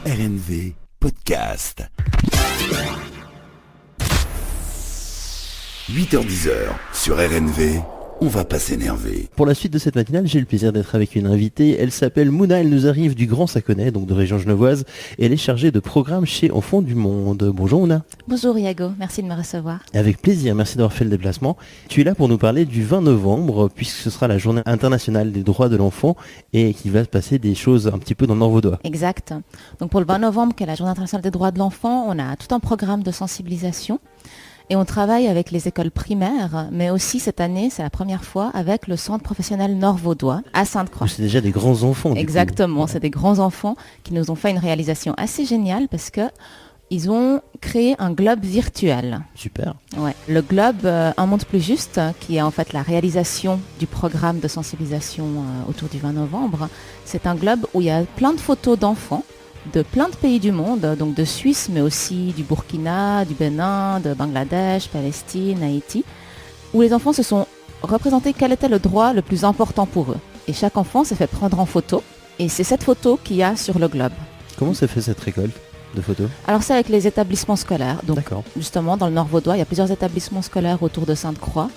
RNV Podcast. 8h-10h sur RNV, on va pas s'énerver. Pour la suite de cette matinale, j'ai le plaisir d'être avec une invitée. Elle s'appelle Mouna, elle nous arrive du Grand Saconnet, donc de région genevoise. Et elle est chargée de programme chez Enfants du Monde. Bonjour Mouna. Bonjour Iago, merci de me recevoir. Avec plaisir, merci d'avoir fait le déplacement. Tu es là pour nous parler du 20 novembre, puisque ce sera la journée internationale des droits de l'enfant et qu'il va se passer des choses un petit peu dans le Nord-Vaudois. Exact. Donc pour le 20 novembre, qui est la journée internationale des droits de l'enfant, on a tout un programme de sensibilisation. Et on travaille avec les écoles primaires, mais aussi cette année, c'est la première fois, avec le centre professionnel Nord-Vaudois à Sainte-Croix. C'est déjà des grands enfants. Exactement, c'est des grands enfants qui nous ont fait une réalisation assez géniale parce que ils ont créé un globe virtuel. Super. Ouais. Le globe Un monde plus juste, qui est en fait la réalisation du programme de sensibilisation autour du 20 novembre, c'est un globe où il y a plein de photos d'enfants de plein de pays du monde, donc de Suisse, mais aussi du Burkina, du Bénin, de Bangladesh, Palestine, Haïti, où les enfants se sont représentés quel était le droit le plus important pour eux. Et chaque enfant s'est fait prendre en photo, et c'est cette photo qu'il y a sur le globe. Comment s'est fait cette récolte de photos ? Alors c'est avec les établissements scolaires. Donc D'accord. justement, dans le Nord-Vaudois, il y a plusieurs établissements scolaires autour de Sainte-Croix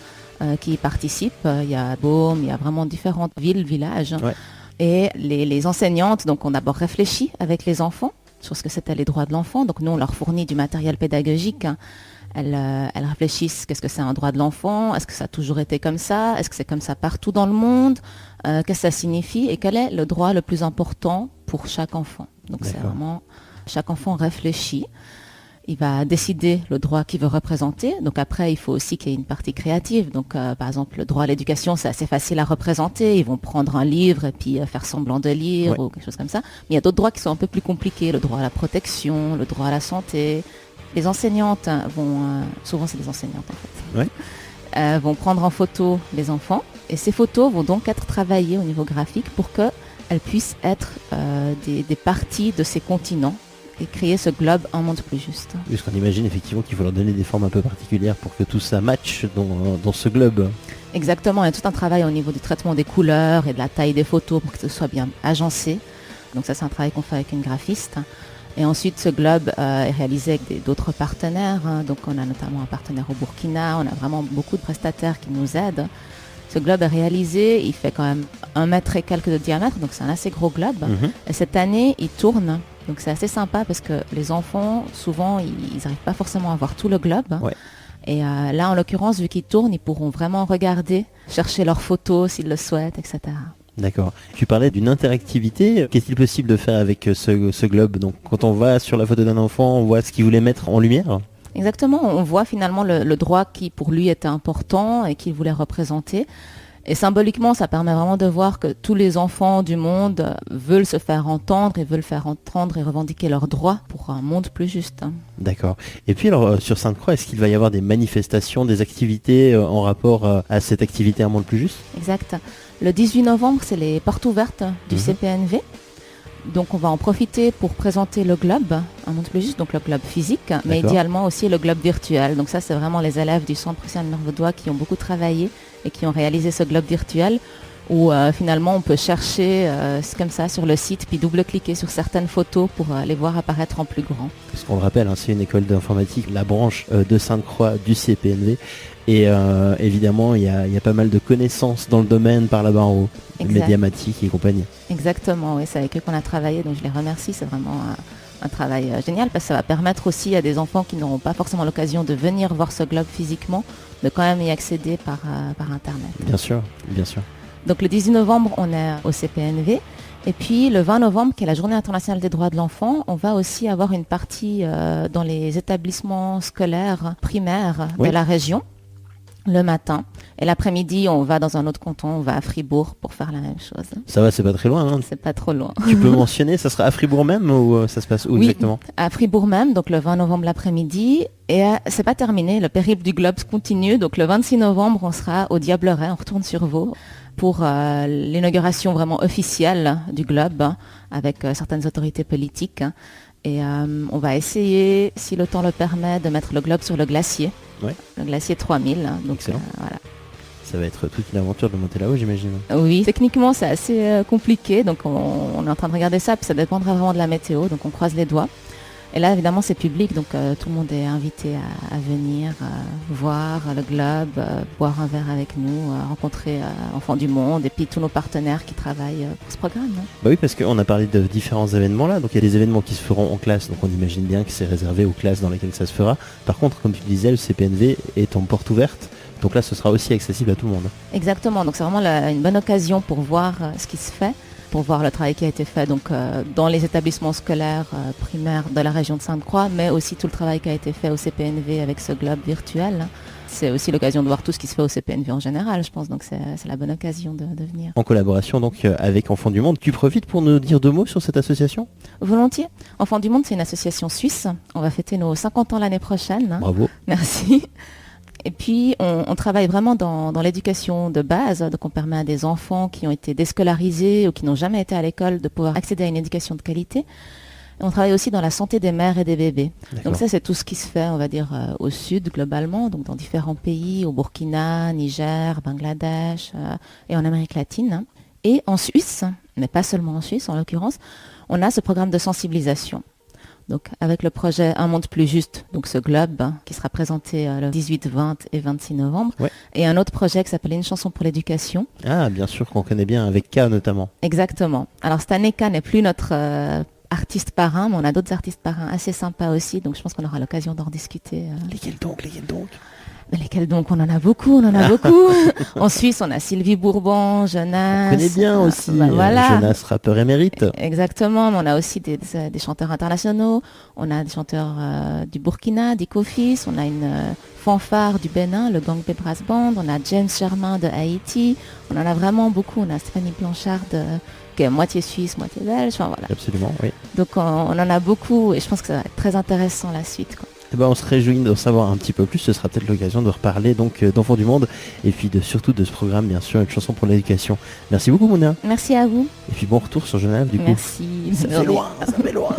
qui y participent. Il y a Beaume, il y a vraiment différentes villes, villages. Ouais. Et les enseignantes donc, ont d'abord réfléchi avec les enfants sur ce que c'était les droits de l'enfant. Donc nous, on leur fournit du matériel pédagogique. Elles réfléchissent, qu'est-ce que c'est un droit de l'enfant ? Est-ce que ça a toujours été comme ça ? Est-ce que c'est comme ça partout dans le monde ? Qu'est-ce que ça signifie ? Et quel est le droit le plus important pour chaque enfant ? Donc c'est vraiment, chaque enfant réfléchit. Il va décider le droit qu'il veut représenter. Donc après, il faut aussi qu'il y ait une partie créative. Donc par exemple, le droit à l'éducation, c'est assez facile à représenter. Ils vont prendre un livre et puis faire semblant de lire ou quelque chose comme ça. Mais il y a d'autres droits qui sont un peu plus compliqués. Le droit à la protection, le droit à la santé. Les enseignantes vont, souvent c'est des enseignantes en fait, vont prendre en photo les enfants. Et ces photos vont donc être travaillées au niveau graphique pour qu'elles puissent être des parties de ces continents et créer ce globe Un monde plus juste. Puisqu'on imagine effectivement qu'il faut leur donner des formes un peu particulières pour que tout ça matche dans ce globe. Exactement, il y a tout un travail au niveau du traitement des couleurs et de la taille des photos pour que ce soit bien agencé. Donc ça, c'est un travail qu'on fait avec une graphiste. Et ensuite, ce globe est réalisé avec d'autres partenaires. Donc on a notamment un partenaire au Burkina, on a vraiment beaucoup de prestataires qui nous aident. Ce globe est réalisé, il fait quand même 1 mètre et quelques de diamètre, donc c'est un assez gros globe. Et cette année, il tourne. Donc c'est assez sympa parce que les enfants, souvent, ils n'arrivent pas forcément à voir tout le globe. Ouais. Et là, en l'occurrence, vu qu'ils tournent, ils pourront vraiment regarder, chercher leurs photos s'ils le souhaitent, etc. D'accord. Tu parlais d'une interactivité. Qu'est-il possible de faire avec ce globe ? Donc quand on va sur la photo d'un enfant, on voit ce qu'il voulait mettre en lumière ? Exactement, on voit finalement le droit qui pour lui était important et qu'il voulait représenter. Et symboliquement, ça permet vraiment de voir que tous les enfants du monde veulent se faire entendre et veulent faire entendre et revendiquer leurs droits pour un monde plus juste. D'accord. Et puis alors sur Sainte-Croix, est-ce qu'il va y avoir des manifestations, des activités en rapport à cette activité Un monde plus juste ? Exact. Le 18 novembre, c'est les portes ouvertes du CPNV. Donc on va en profiter pour présenter le globe, Un monde plus juste, donc le globe physique, mais idéalement aussi le globe virtuel. Donc ça, c'est vraiment les élèves du centre professionnel Nord-Vaudois qui ont beaucoup travaillé et qui ont réalisé ce globe virtuel où finalement on peut chercher comme ça sur le site puis double-cliquer sur certaines photos pour les voir apparaître en plus grand. Parce qu'on le rappelle, c'est une école d'informatique, la branche de Sainte-Croix du CPNV. Et évidemment, il y a pas mal de connaissances dans le domaine par la barreau, médiamatique et compagnie. Exactement, oui, c'est avec eux qu'on a travaillé, donc je les remercie, c'est vraiment un travail génial parce que ça va permettre aussi à des enfants qui n'auront pas forcément l'occasion de venir voir ce globe physiquement, de quand même y accéder par Internet. Bien sûr, bien sûr. Donc le 18 novembre, on est au CPNV. Et puis le 20 novembre, qui est la journée internationale des droits de l'enfant, on va aussi avoir une partie dans les établissements scolaires primaires de la région. Le matin. Et l'après-midi, on va dans un autre canton, on va à Fribourg pour faire la même chose. Ça va, c'est pas très loin. Hein. C'est pas trop loin. Tu peux mentionner, ça sera à Fribourg même ou ça se passe où exactement ? À Fribourg même, donc le 20 novembre l'après-midi. Et c'est pas terminé, le périple du globe continue. Donc le 26 novembre, on sera au Diableret, on retourne sur Vaud pour l'inauguration vraiment officielle du globe avec certaines autorités politiques. Et on va essayer, si le temps le permet, de mettre le globe sur le glacier. Le glacier 3000. Donc voilà. Ça va être toute une aventure de monter là-haut, j'imagine. Oui, techniquement c'est assez compliqué, donc on est en train de regarder ça, puis ça dépendra vraiment de la météo, donc on croise les doigts. Et là, évidemment, c'est public, donc tout le monde est invité à venir voir le globe, boire un verre avec nous, rencontrer Enfants du Monde et puis tous nos partenaires qui travaillent pour ce programme. Hein. Bah oui, parce qu'on a parlé de différents événements là, donc il y a des événements qui se feront en classe, donc on imagine bien que c'est réservé aux classes dans lesquelles ça se fera. Par contre, comme tu disais, le CPNV est en porte ouverte, donc là, ce sera aussi accessible à tout le monde. Exactement, donc c'est vraiment une bonne occasion pour voir ce qui se fait, pour voir le travail qui a été fait donc, dans les établissements scolaires primaires de la région de Sainte-Croix, mais aussi tout le travail qui a été fait au CPNV avec ce globe virtuel. C'est aussi l'occasion de voir tout ce qui se fait au CPNV en général, je pense, donc c'est la bonne occasion de venir. En collaboration donc avec Enfants du Monde, tu profites pour nous dire 2 mots sur cette association ? Volontiers. Enfants du Monde, c'est une association suisse. On va fêter nos 50 ans l'année prochaine. Bravo. Merci. Et puis, on travaille vraiment dans l'éducation de base. Donc, on permet à des enfants qui ont été déscolarisés ou qui n'ont jamais été à l'école de pouvoir accéder à une éducation de qualité. Et on travaille aussi dans la santé des mères et des bébés. D'accord. Donc ça, c'est tout ce qui se fait, on va dire, au sud globalement, donc dans différents pays, au Burkina, Niger, Bangladesh et en Amérique latine. Et en Suisse, mais pas seulement en Suisse en l'occurrence, on a ce programme de sensibilisation. Donc avec le projet Un monde plus juste, donc ce globe qui sera présenté le 18, 20 et 26 novembre. Ouais. Et un autre projet qui s'appelle Une chanson pour l'éducation. Ah, bien sûr qu'on connaît bien, avec K notamment. Exactement. Alors cette année, K n'est plus notre artiste parrain, mais on a d'autres artistes parrains assez sympas aussi, donc je pense qu'on aura l'occasion d'en discuter. Lesquels donc Mais lesquels donc? On en a beaucoup. En Suisse, on a Sylvie Bourbon, Jonas. On connaît bien aussi voilà. Jonas, rappeur émérite. Exactement, mais on a aussi des chanteurs internationaux, on a des chanteurs du Burkina, d'Icofis, on a une fanfare du Bénin, le Gangbe Brass Band, on a James Germain de Haïti, on en a vraiment beaucoup, on a Stéphanie Blanchard qui est moitié suisse, moitié belge, enfin voilà. Absolument, oui. Donc on en a beaucoup et je pense que ça va être très intéressant la suite, quoi. Eh ben, on se réjouit d'en savoir un petit peu plus. Ce sera peut-être l'occasion de reparler donc d'Enfants du Monde et puis surtout de ce programme, bien sûr, Une chanson pour l'éducation. Merci beaucoup, Mouna. Merci à vous. Et puis bon retour sur Genève, du coup. Merci. Ça fait loin.